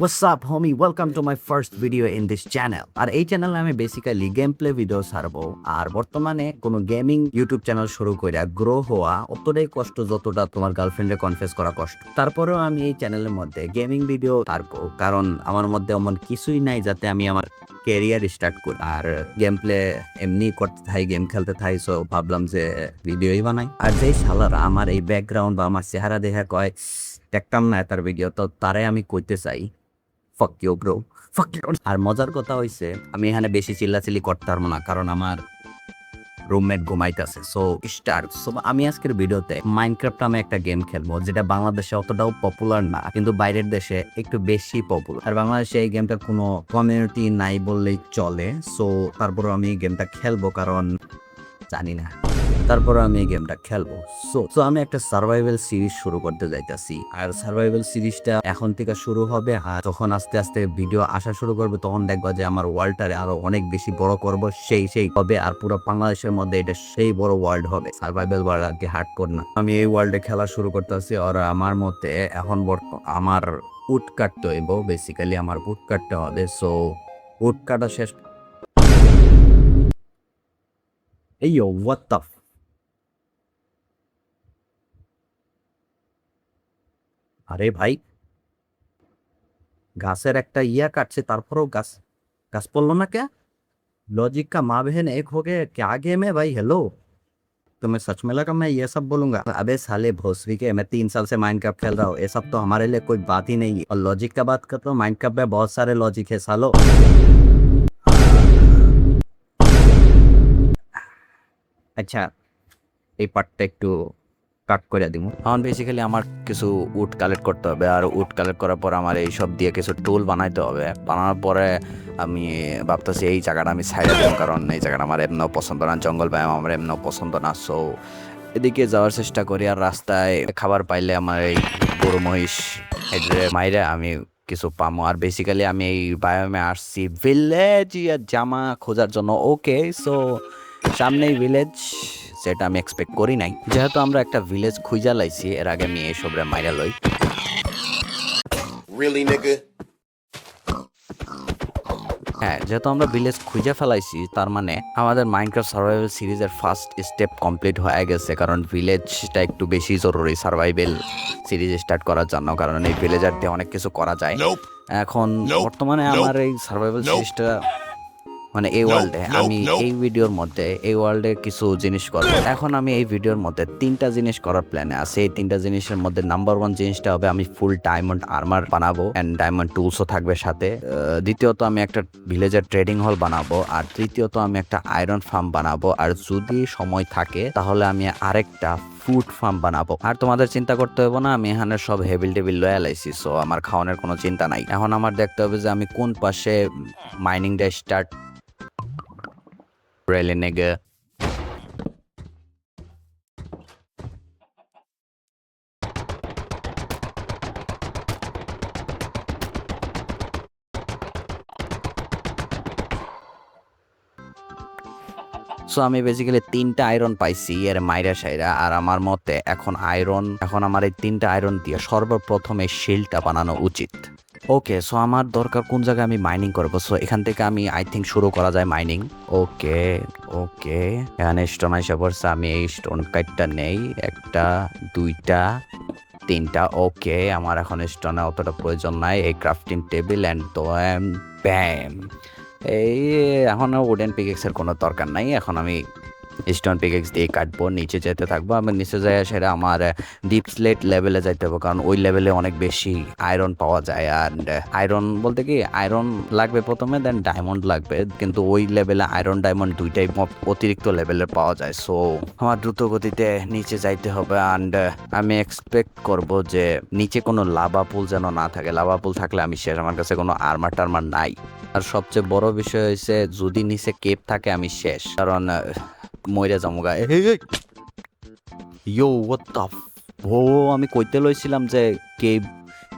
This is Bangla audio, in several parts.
What's up, homie? Welcome to my first video in this channel. আর এই চ্যানেলে আমি বেসিক্যালি গেম প্লে ভিডিও ছাড়বো। আর বর্তমানে কোনো গেমিং ইউটিউব চ্যানেল শুরু করে গ্রো হওয়া অতটাই কষ্ট যতটা তোমার গার্লফ্রেন্ডে কনফেস করা কষ্ট। তারপরেও আমি এই চ্যানেলের মধ্যে গেমিং ভিডিও ছাড়বো, কারণ আমার মধ্যে এমন কিছুই নাই যাতে আমি আমার ক্যারিয়ার স্টার্ট করি। আর গেম প্লে এমনি করতে থাই, গেম খেলতে থাই, সো ভাবলাম যে ভিডিওই বানাই। আর যেই শালারা আমার এই ব্যাকগ্রাউন্ড বা আমার চেহারা দেখে কয় দেখতাম না তার ভিডিও, তো তারে আমি কইতে চাই fuck you bro, fuck you. আর মজার কথা হইছে আমি এখানে বেশি চিল্লাচিল্লি করতে পারবো না, কারণ আমার রুমমেট ঘুমাইতেছে। সো আমি আজকের ভিডিওতে মাইনক্রাফট নামে একটা গেম খেলবো, যেটা বাংলাদেশে অতটাও পপুলার না, কিন্তু বাইরের দেশে একটু বেশি পপুলার। আর বাংলাদেশে এই গেমটার কোনো কমিউনিটি নাই বললেই চলে। সো তারপরে আমি এই গেমটা খেলবো, কারণ জানি না, তারপরে আমি এই গেমটা খেলবো। সো আমি একটা সার্ভাইভাল সিরিজ শুরু করতে যাইতাছি। আর সার্ভাইভাল সিরিজটা এখন থেকে শুরু হবে। আর যখন আস্তে আস্তে ভিডিও আসা শুরু করবে, তখন দেখবা যে আমার ওয়ার্ল্ডটারে আরো অনেক বেশি বড় করব, সেই হবে। আর পুরো বাংলাদেশের মধ্যে এটা সেই বড় ওয়ার্ল্ড হবে। সার্ভাইভাল ওয়ার্ল্ড আর কি, হার্ডকোর না। আমি এই ওয়ার্ল্ডে খেলা শুরু করতেছি। আর আমার মতে এখন আমার উড কাটতে হইব, বেসিক্যালি আমার উড কাটতে হবে। সো উড কাটা শেষ। এই হোয়াট দ্য, আরে ভাই, গাছের একটা ইয়া কাটছে, তারপরেও গাছ গাছ পড়লো না কে? लॉजिक का माँ बहन एक हो गए, क्या गेम है भाई? हेलो, तो मैं सच में लगा मैं ये सब बोलूंगा। अबे साले भोसरी के, मैं 3 साल से माइनक्राफ्ट खेल रहा हूँ, ये सब तो हमारे लिए कोई बात ही नहीं है। और लॉजिक का बात करता हूँ, माइनक्राफ्ट में बहुत सारे लॉजिक है सालो। আচ্ছা, এই পার্টটা একটু কাট করে দিব। এখন বেসিক্যালি আমার কিছু উড কালেক্ট করতে হবে। আর উড কালেক্ট করার পর আমার এই সব দিয়ে কিছু টুল বানাইতে হবে। বানানোর পরে আমি ভাবতেছি এই জায়গাটা আমি ছাইড়া দেব, কারণ এই জায়গাটা আমার এমনও পছন্দ না, জঙ্গল ব্যায়াম আমার এমনও পছন্দ না। সো এদিকে যাওয়ার চেষ্টা করি। আর রাস্তায় খাবার পাইলে আমার এই গরু মহিষ এদের মাইরে আমি কিছু পামো। আর বেসিক্যালি আমি এই বায়োমে আসছি ভিলেজ জামা খোঁজার জন্য। ওকে, সো সামনেই ভিলেজ, সেটা আমি এক্সপেক্ট করি নাই। যেহেতু আমরা একটা ভিলেজ খুঁজা লাইছি, এর আগে আমি এইসব মাইরা লই। হ্যাঁ, যেহেতু আমরা ভিলেজ খুঁজে ফেলাইছি, তার মানে আমাদের মাইনক্রাফট সার্ভাইভাল সিরিজের ফার্স্ট স্টেপ কমপ্লিট হয়ে গেছে। কারণ ভিলেজটা একটু বেশি জরুরি সার্ভাইভাল সিরিজ স্টার্ট করার জন্য, কারণ এই ভিলেজার দিয়ে অনেক কিছু করা যায়। এখন বর্তমানে আমার এই সার্ভাইভাল সিরিজটা মানে এই ওয়ার্ল্ডে আমি এই ভিডিওর মধ্যে এই ওয়ার্ল্ডে কিছু জিনিস করব। এখন আমি এই ভিডিওর মধ্যে 3টা জিনিস করার প্ল্যানে আছে। এই 3টা জিনিসের মধ্যে নাম্বার 1 জিনিসটা হবে আমি ফুল ডায়মন্ড আর্মার বানাবো, এন্ড ডায়মন্ড টুলসও থাকবে সাথে। দ্বিতীয়ত আমি একটা ভিলেজের ট্রেডিং হল বানাবো। আর তৃতীয়ত আমি একটা আয়রন ফার্ম বানাবো। আর যদি সময় থাকে তাহলে আমি আরেকটা ফুড ফার্ম বানাবো। আর তোমাদের চিন্তা করতে হবে না, আমি এখানে সব হেবিল টেবিল লয়ে লাইছি। সো আমার খাওয়ানোর কোনো চিন্তা নাই। এখন আমার দেখতে হবে যে আমি কোন পাশে মাইনিংটা স্টার্ট Really, nigga. সো আমি বেসিক্যালি 3টা আয়রন পাইছি এর মাইরা সাইরা। আর আমার মতে এখন আমার এই 3টা আয়রন দিয়ে সর্বপ্রথম এই শিল্ডটা বানানো উচিত। ওকে, সো আমার দরকার কোন জায়গায় আমি মাইনিং করবো। সো এখান থেকে আমি আই থিঙ্ক শুরু করা যায় মাইনিং। ওকে, এখানে স্টোন এসে পড়ছে। আমি এই স্টোন কাইটটা নেই, 1টা 2টা 3টা। ওকে, আমার এখন স্টোনে অতটা প্রয়োজন নাই। এই ক্রাফটিং টেবিল অ্যান্ড তো ব্যাম। এই এখন উডেন পিকেক্সের কোনো দরকার নাই। এখন আমি স্টোন পিকেক্স দিয়ে কাটবো, নিচে যেতে থাকবো। আমি নিচে যাই, সেটা আমার ডিপ স্লেট লেভেলে যাইতে হবে, কারণ ওই লেভেলে অনেক বেশি আয়রন পাওয়া যায়। আর আয়রন বলতে কি, আয়রন লাগবে প্রথমে, দেন ডায়মন্ড লাগবে, কিন্তু ওই লেভেলে আয়রন ডায়মন্ড দুইটাই অতিরিক্ত লেভেলের পাওয়া যায়। সো আমার দ্রুত গতিতে নিচে যাইতে হবে। অ্যান্ড আমি এক্সপেক্ট করব যে নিচে কোনো লাভা পুল যেন না থাকে। লাভা পুল থাকলে আমি শেষ, আমার কাছে কোনো আর্মার টার্মার নাই। আর সবচেয়ে বড় বিষয় হয়েছে, যদি নিচে কেপ থাকে আমি শেষ, কারণ মইরা জমগা। ইয়ো হোয়াট দ্য, আমি কইতে লইছিলাম যে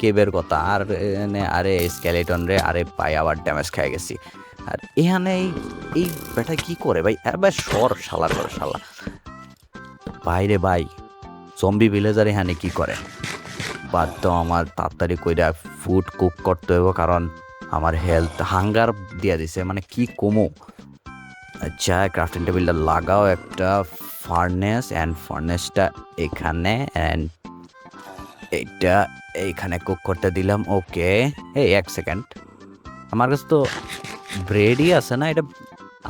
কেবের কথা, আর আরে স্কেলেটন রে, আরে পাই আবার ড্যামেজ খেয়ে গেছি। আর এখানে এই বেটা কি করে ভাই? এবার সর শালা, ভাই রে ভাই, জম্বি ভিলেজার এখানে কি করে? বাদ দাও, আমার তাড়াতাড়ি কইরা ফুড কুক করতে হইব, কারণ আমার হেলথ হাঙ্গার দিয়া দিছে, মানে কি কমো। আচ্ছা, ক্রাফটিং টেবিলটা লাগাও একটা ফার্নেস, অ্যান্ড ফার্নেসটা এখানে, অ্যান্ড এটা এইখানে কুক করতে দিলাম। ওকে, এই এক সেকেন্ড, আমার কাছে তো ব্রেডই আছে না, এটা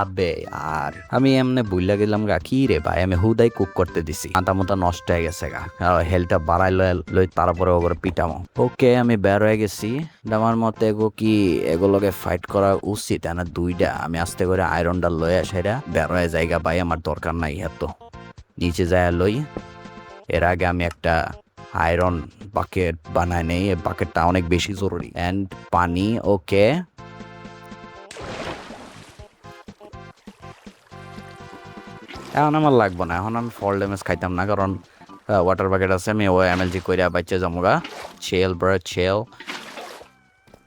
আবে আর আমি এমনি বুইলা গেলাম গা, কি রে ভাই, আমি হুদাই কুক করতে দিছি, মাথা মতো নষ্ট হয়ে গেছে গা, হেলটা বাড়াই লই তারপরে ওগুলো পিটামো। ওকে, আমি বের হয়ে গেছি। আমার মতে এগো কি এগুলোকে ফাইট করা উচিত না দুইটা? আমি আস্তে করে আয়রনটা লয়ে সেটা বের হয়ে জায়গা ভাই, আমার দরকার নাই এত, নিচে যায় লই। এর আগে আমি একটা আয়রন বাকেট বানাই নেই, এই বাকেটটা অনেক বেশি জরুরি। অ্যান্ড পানি, ওকে, এখন আমার লাগবো না, এখন আমি ফল ড্যামেজ খাইতাম না, কারণ ওয়াটার বাকেট আছে, আমি ও এমএলজি কইরা বাচ্চা যামুগা। ছেল ব্রা ছেল।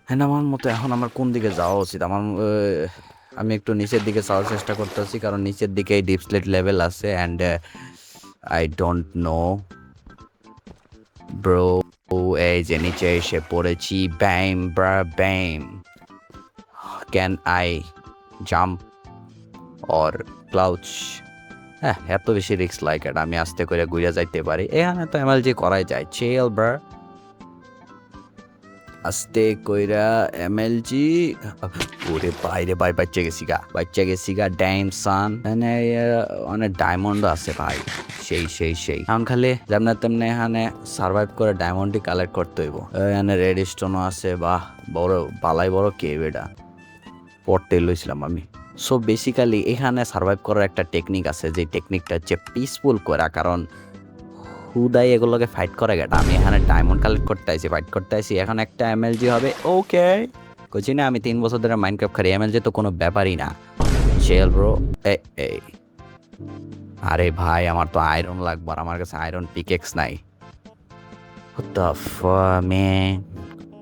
হ্যাঁ, আমার মতো এখন আমার কোন দিকে যাওয়া উচিত? আমি একটু নিচের দিকে যাওয়ার চেষ্টা করতেছি, কারণ নিচের দিকে ডিপ স্লেট লেভেল আছে, and I don't know bro. এই যে নিচে এসে পড়েছি, ব্যাম ব্রা ব্যাম। Can I jump or crouch? হ্যাঁ, এত বেশি রিস্ক লাইক এটা, আমি আস্তে করে ঘুরে যাইতে পারি, এখানে তো এমএলজি করাই যায়। চেল ব্রা, আস্তে কইরা এমএলজি। ওরে বাইরে ভাই, বাচ্চা গেছি গা ড্যাম সান। এখানে অনেক ডায়মন্ড আছে ভাই, সেই সেই সেই। এখন খালি যেমন তেমনি এখানে সার্ভাইভ করে ডায়মন্ডই কালেক্ট করতে হইব। এখানে রেড স্টোনও আছে, বাহ, বড় বালাই বড় কেভ, এটা পড়তে লইছিলাম আমি। সো বেসিক্যালি এখানে সার্ভাইভ করার একটা টেকনিক আছে, যে টেকনিকটা হচ্ছে পিসফুল করা, কারণ হুদাই এগুলোকে ফাইট করে গেটা। আমি এখানে ডায়মন্ড কালেক্ট করতে আইছি, ফাইট করতে আইছি, এখন একটা এমএলজি হবে। ওকে, কইছি না আমি 3 বছর ধরে মাইনক্রাফট খেলি, এমএলজি তো কোনো ব্যাপারই না। চেল ব্রো। এই আরে ভাই, আমার তো আয়রন লাগবে, আর আমার কাছে আয়রন পিকেক্স নাই। What the fuck man,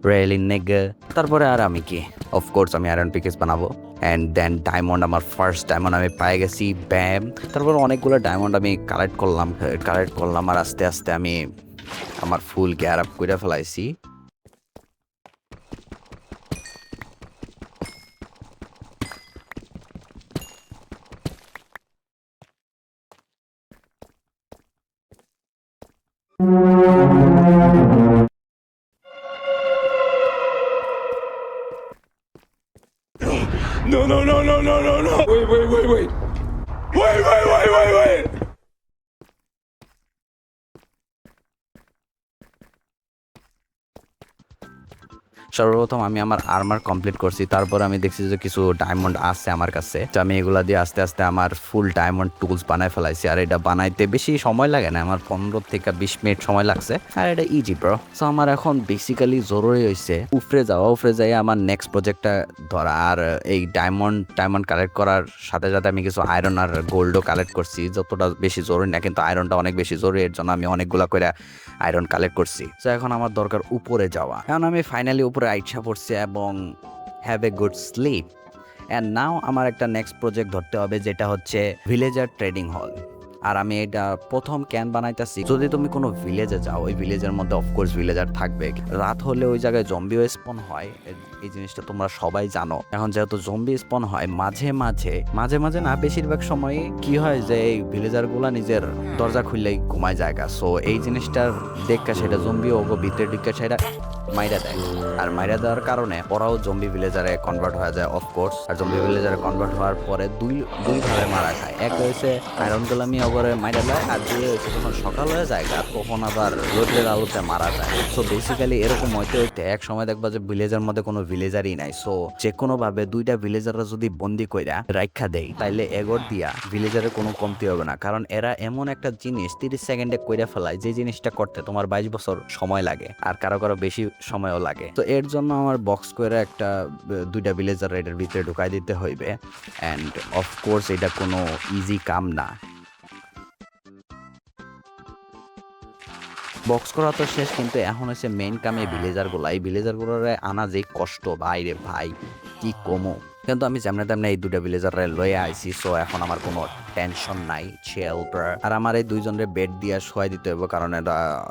really nigga? তারপরে আর আমি কি, অফকোর্স আমি আয়রন পিকেক্স বানাবো, অ্যান্ড দেন ডায়মন্ড, আমার ফার্স্ট ডায়মন্ড আমি পেয়ে গেছি, ব্যাম। তারপর অনেকগুলো ডায়মন্ড আমি কালেক্ট করলাম, আর আস্তে আস্তে আমি আমার ফুল গিয়ার আপ করে ফেলাইছি। No, no, no, no, no, no, no. Wait, wait, wait, wait. Wait, wait, wait, wait, wait. সর্বপ্রথম আমি আমার আর্মার কমপ্লিট করছি, তারপর আমি দেখছি যে কিছু ডায়মন্ড আছে আমার কাছে, তো আমি এগুলা দিয়ে আস্তে আস্তে আমার ফুল ডায়মন্ড টুলস বানাই ফেলাইছি। আর এটা বানাইতে বেশি সময় লাগে না, আমার 15 থেকে 20 মিনিট সময় লাগছে, আর এটা ইজি ব্রো। সো আমার এখন বেসিক্যালি জরুরি হয়েছে উপরে যাই আমার নেক্সট প্রজেক্টটা ধরা। আর এই ডায়মন্ড কালেক্ট করার সাথে সাথে আমি কিছু আয়রন আর গোল্ডও কালেক্ট করছি, যতটা বেশি জরুরি না, কিন্তু আয়রনটা অনেক বেশি জরুরি, এর জন্য আমি অনেকগুলা করে আয়রন কালেক্ট করছি। তো এখন আমার দরকার উপরে যাওয়া। এখন আমি ফাইনালি উপরে আইসা পড়ছি এবং have a good sleep. And now আমার একটা নেক্সট প্রজেক্ট ধরতে হবে, যেটা হচ্ছে ভিলেজার ট্রেডিং হল। আর আমি এটা প্রথম ক্যান বানাইতেছি। যদি তুমি কোনো ভিলেজে যাও, ওই ভিলেজের মধ্যে অফকোর্স ভিলেজার থাকবে, রাত হলে ওই জায়গায় জম্বিও স্পন হয়, এই জিনিসটা তোমরা সবাই জানো। এখন যেহেতু জম্বি স্পন হয় মাঝে মাঝে না, বেশিরভাগ সময় কি হয় যে এই ভিলেজার গুলা নিজের দরজা খুললেই ঘুমায় জায়গা। সো এই জিনিসটার দেখা সেটা জম্বি ও ভিতরে ঢুকে সেটা মাইরা দেয়, আর মাইরা দেওয়ার কারণে ওরাও জম্বি ভিলেজারে কনভার্ট হয়ে যায় অফকোর্স। আর জম্বি ভিলেজারে কনভার্ট হওয়ার পরে দুই ভাবে মারা খায়। এক হয়েছে আয়রন গোলামি অগরে মাইরা দেয়, আর দুই হয়েছে যখন সকাল হয়ে যায় তখন আবার রোদের আলোতে মারা যায়। সো বেসিক্যালি এরকম হইতে এক সময় দেখবা যে ভিলেজের মধ্যে কোনো ভিলেজারই নাই। সো যে কোনো ভাবে দুইটা ভিলেজাররা যদি বন্দি কইরা রাইখা দেয়, তাইলে এগর দিয়া ভিলেজারের কোনো কমতি হবে না, কারণ এরা এমন একটা জিনিস 30 সেকেন্ডে কইরা ফেলায়, যে জিনিসটা করতে তোমার 22 বছর সময় লাগে, আর কারো বেশি সময়ও লাগে। তো এর জন্য আমার বক্স করে একটা দুইটা ভিলেজার এটার ভিতরে ঢুকাই দিতে হইবে, অ্যান্ড অফকোর্স এটা কোনো ইজি কাম না। বক্স করা তো শেষ, কিন্তু এখন হচ্ছে মেইন কামে ভিলেজার গুলা। এই ভিলেজার গুলোরে আনা যে কষ্ট বাইরে ভাই, কি কমো। কিন্তু আমি যেমনে তেমনি এই দুটা ভিলেজারে লয়ে আইছি, সো এখন আমার কোনো টেনশন নাই, চিল ব্রা। আর আমার এই দুইজনের বেড দিয়া শোয়াই দিতে হবে, কারণ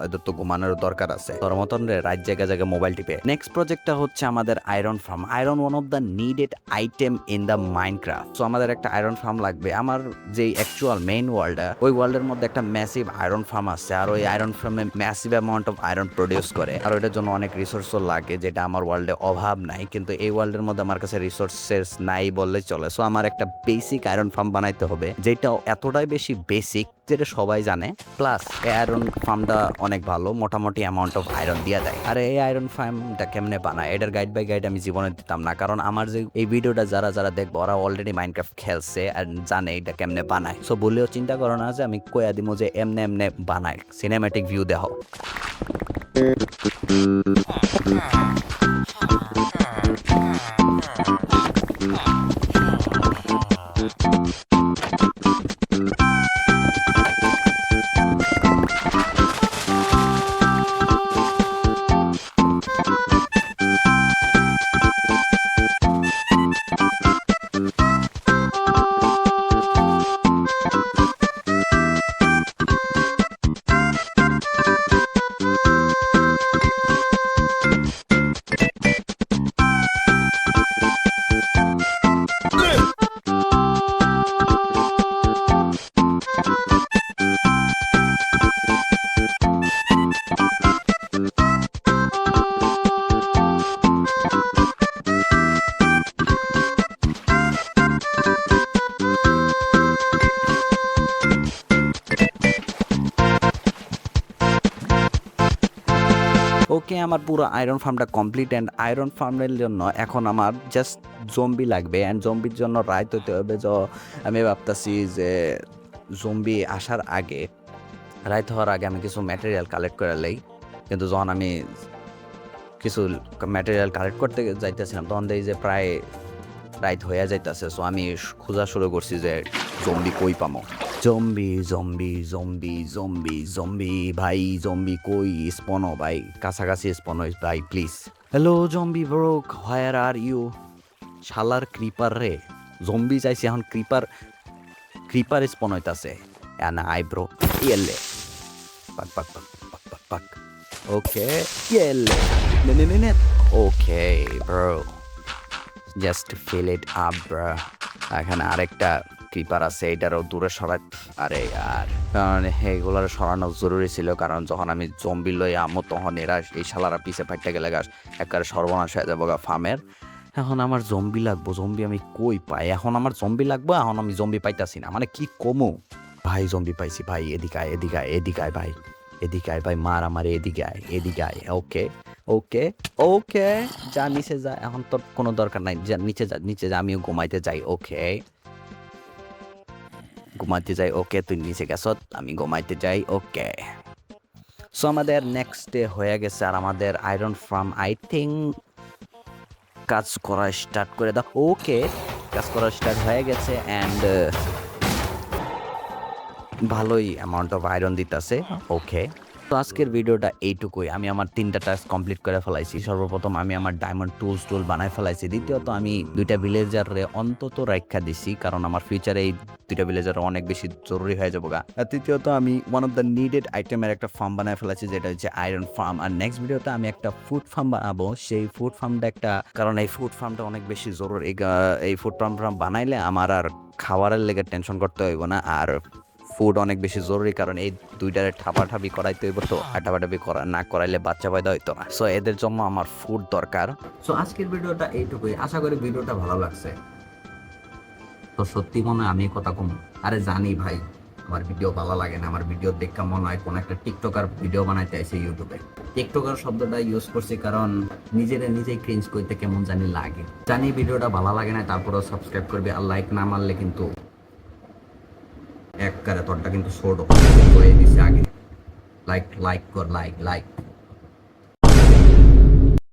এদের তো ঘুমানোর দরকার আছে। তোর মতন রে রাত জায়গা জায়গায় মোবাইল টিপে। নেক্সট প্রজেক্টটা হচ্ছে আমাদের iron farm. Iron one of the needed item in the Minecraft. So আমাদের একটা আয়রন ফার্ম লাগবে। আমার যে অ্যাকচুয়াল মেইন ওয়ার্ল্ডটা, ওই ওয়ার্ল্ডের মধ্যে একটা ম্যাসিভ আয়রন ফার্ম আছে, আর ওই আয়রন ফার্মে massive amount of iron produce করে, আর ওইটার জন্য অনেক রিসোর্সও লাগে, যেটা আমার ওয়ার্ল্ডে অভাব নাই। কিন্তু এই ওয়ার্ল্ডের মধ্যে আমার কাছে রিসোর্সেস নাই বললে চলে। সো আমার একটা বেসিক আয়রন ফার্ম বানাইতে হবে, যেটা এতটাই বেশি বেসিক যেটা সবাই জানে। প্লাস এই আয়রন ফার্মটা অনেক ভালো, মোটামুটি অ্যামাউন্ট অফ আয়রন দিয়ে দেয়। আর এই আয়রন ফার্মটা কেমনে বানায়, এটার গাইড বাই গাইড আমি জীবনে দিতাম না, কারণ আমার যে এই ভিডিওটা যারা যারা দেখবো ওরা অলরেডি মাইনক্রাফট খেলছে আর জানে এটা কেমনে বানায়। সো বললেও চিন্তা করো না যে আমি কয়া দিমো যে এমনে এমনে বানায়। সিনেম্যাটিক ভিউ দেখো। ওকে, আমার পুরো আয়রন ফার্মটা কমপ্লিট। অ্যান্ড আয়রন ফার্মের জন্য এখন আমার জাস্ট জম্বি লাগবে। অ্যান্ড জম্বির জন্য রাইত হইতে হবে। আমি ভাবতেছি যে জম্বি আসার আগে, রাইত হওয়ার আগে আমি কিছু ম্যাটেরিয়াল কালেক্ট করে লই। কিন্তু যখন আমি কিছু ম্যাটেরিয়াল কালেক্ট করতে যাইতেছিলাম, তখন দেখি যে প্রায় রাইত হয়ে যাইতেছে। সো আমি খোঁজা শুরু করছি যে জম্বি কই পামো। Zombie zombie zombie zombie zombie ভাই, জম্বি কই স্পনো ভাই, কাছাকাছি স্পনো ভাই please. Hello zombie bro, where are you? শালার ক্রিপার রে, জম্বি চাইছি এখন ক্রিপার স্পন হইতাছে। এনা আই ব্রো, ইয়েলে পাক পাক পাক পাক পাক পাক। ওকে ইয়েলে নে okay bro, just fill it up bro. এখানে আরেকটা ক্রিপার আছে, এটারও দূরে সরাই। আরে আর কারণ এইগুলোর সরানো জরুরি ছিল, কারণ যখন আমি জম্বি লই আমো তখন এরা এই শালারা পিছে ফাইটটা গেলে গাছ একবারে সর্বনাশ হয়ে যাবো গা ফার্মের। এখন আমার জম্বি লাগবো, জম্বি আমি কই পাই? এখন আমার জম্বি লাগবো, এখন আমি জম্বি পাইতাছি না, মানে কি কমু ভাই? জম্বি পাইছি ভাই, এদিকে আয় এদিকে আয় এদিকে আয় ভাই, এদিকে আয় ভাই, মার আমার এদিকে আয় এদিকে আয়। ওকে ওকে ওকে, যা নিচে যা, এখন তোর কোনো দরকার নাই, যা নিচে যা নিচে যা, আমিও ঘুমাইতে যাই। ওকে ঘুমাইতে যাই। ওকে তুই নিচে গেছ, আমি ঘুমাইতে যাই। ওকে সো আমাদের নেক্সট ডে হয়ে গেছে, আর আমাদের আয়রন ফার্ম আই থিঙ্ক কাজ করা স্টার্ট করে দাও। ওকে কাজ করা স্টার্ট হয়ে গেছে। অ্যান্ড ভালোই অ্যামাউন্ট অফ আয়রন দিতেছে। ওকে তো আজকের ভিডিওটা এইটুকুই। আমি আমার 3টা টাস্ক কমপ্লিট করে ফেলাইছি। সর্বপ্রথম আমি আমার ডায়মন্ড টুল বানাই ফেলাইছি। দ্বিতীয়ত আমি 2টা ভিলেজারে অন্তত রাখা দিছি, কারণ আমার ফিউচারে এই 2টা ভিলেজার অনেক বেশি জরুরি হয়ে যাবো গা। আর তৃতীয়ত আমি ওয়ান অফ দ্য নিডেড আইটেমের একটা ফার্ম বানাই ফেলাইছি, যেটা হচ্ছে আয়রন ফার্ম। আর নেক্সট ভিডিওতে আমি একটা ফুড ফার্ম বানাবো। সেই ফুড ফার্মটা কারণ এই ফুড ফার্মটা অনেক বেশি জরুরি। এই ফুড ফার্ম বানাইলে আমার আর খাবারের লেগে টেনশন করতে হইব না, আর ফুড অনেক বেশি জরুরি, কারণ এই 2টারে ঠাপাঠাপি করাইতে হইব। তো ঠাপাঠাপি না করাইলে বাচ্চা পয়দা হইতো না। সো এদের জন্য আমার ফুড দরকার। সো আজকের ভিডিওটা এইটুকুই। আশা করি ভিডিওটা ভালো লাগছে। তো সত্যি মনে হয় আমি কথা কম, আরে জানি ভাই আমার ভিডিও ভালো লাগে না, আমার ভিডিও দেখে মনে হয় কোনো একটা টিকটকার ভিডিও বানাইতে আসে ইউটিউবে। টিকটকার শব্দটা ইউজ করছি কারণ নিজেই ক্রিঞ্জ করতে কেমন জানি লাগে। জানি ভিডিওটা ভালো লাগে না, তারপরেও সাবস্ক্রাইব করবে। আর লাইক না মারলে কিন্তু এক কারে তোরটা কিন্তু ছোট হয়ে দিছে আগে। লাইক কর, লাইক